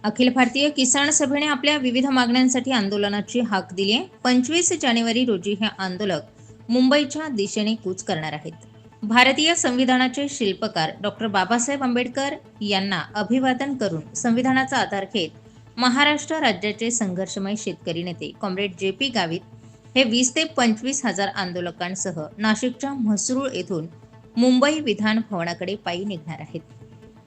अखिल भारतीय किसान सभेने आपल्या विविध मागण्यांसाठी आंदोलनाची हाक दिली आहे. 25 जानेवारी रोजी हे आंदोलक मुंबईच्या दिशेने कूच करणार आहेत. भारतीय संविधानाचे शिल्पकार डॉक्टर बाबासाहेब आंबेडकर यांना अभिवादन करून संविधानाचा आधार घेत महाराष्ट्र राज्याचे संघर्षमय शेतकरी नेते कॉम्रेड जे.पी. गावित हे 20 ते 25 हजार आंदोलकांसह नाशिकच्या म्हसरूळ येथून मुंबई विधान भवनाकडे पायी निघणार आहेत.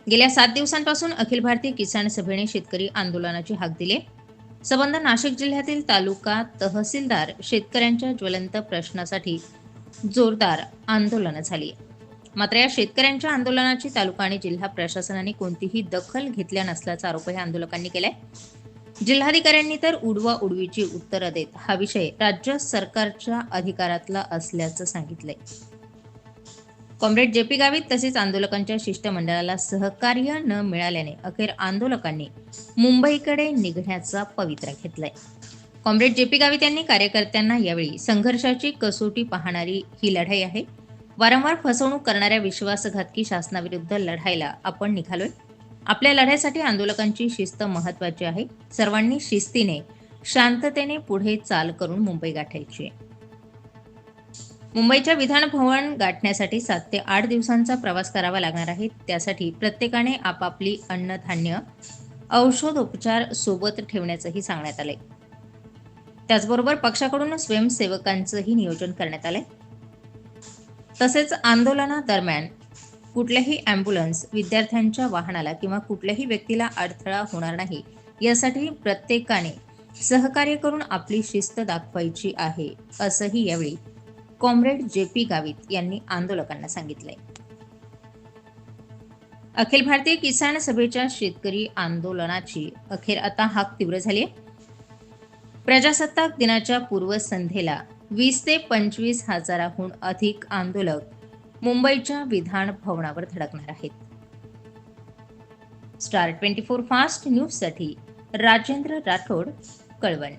गेल्या 7 दिवसांपासून अखिल भारतीय किसान सभेने शेतकरी आंदोलनाची हाक दिली. संबंध नाशिक जिल्ह्यातील तालुका तहसीलदार शेतकऱ्यांच्या ज्वलंत प्रश्नासाठी जोरदार आंदोलनं झाली. मात्र या शेतकऱ्यांच्या आंदोलनाची तालुका आणि जिल्हा प्रशासनाने कोणतीही दखल घेतल्या नसल्याचा आरोपही आंदोलकांनी केलाय. जिल्हाधिकाऱ्यांनी तर उडवा उडवीची उत्तरं देत हा विषय राज्य सरकारच्या अधिकारातला असल्याचं सांगितलंय. Comrade J P. गावित तसेच आंदोलकांच्या शिष्टमंडळाला सहकार्य न मिळाल्याने अखेर आंदोलकांनी मुंबईकडे निघण्याचा पवित्रा घेतलाय. Comrade J P. गावित यांनी कार्यकर्त्यांना यावेळी संघर्षाची कसोटी पाहणारी ही लढाई आहे. वारंवार फसवणूक करणाऱ्या विश्वासघातकी शासनाविरुद्ध लढायला आपण निघालोय. आपल्या लढ्यासाठी आंदोलकांची शिस्त महत्वाची आहे. सर्वांनी शिस्तीने शांततेने पुढे चाल करून मुंबई गाठायची आहे. मुंबईच्या विधान भवन गाठण्यासाठी 7 ते 8 दिवसांचा प्रवास करावा लागणार आहे. त्यासाठी प्रत्येकाने आपापली अन्नधान्य, औषधोपचार सोबत ठेवण्याचंही सांगण्यात आलंय. त्याचबरोबर पक्षाकडून स्वयंसेवकांचंही नियोजन करण्यात आलंय. तसेच आंदोलनादरम्यान कुठल्याही ॲम्ब्युलन्स, विद्यार्थ्यांच्या वाहनाला किंवा कुठल्याही व्यक्तीला अडथळा होणार नाही यासाठी प्रत्येकाने सहकार्य करून आपली शिस्त दाखवायची आहे, असंही यावेळी कॉम्रेड जे.पी. गावित यांनी आंदोलकांना सांगितलंय. अखिल भारतीय किसान सभेच्या शेतकरी आंदोलनाची अखेर आता हाक तीव्र झाली आहे. प्रजासत्ताक दिनाच्या पूर्वसंध्येला 20 ते 25 हजाराहून अधिक आंदोलक मुंबईच्या विधान भवनावर धडकणार आहेत. स्टार 24 फास्ट न्यूजसाठी राजेंद्र राठोड, कळवण.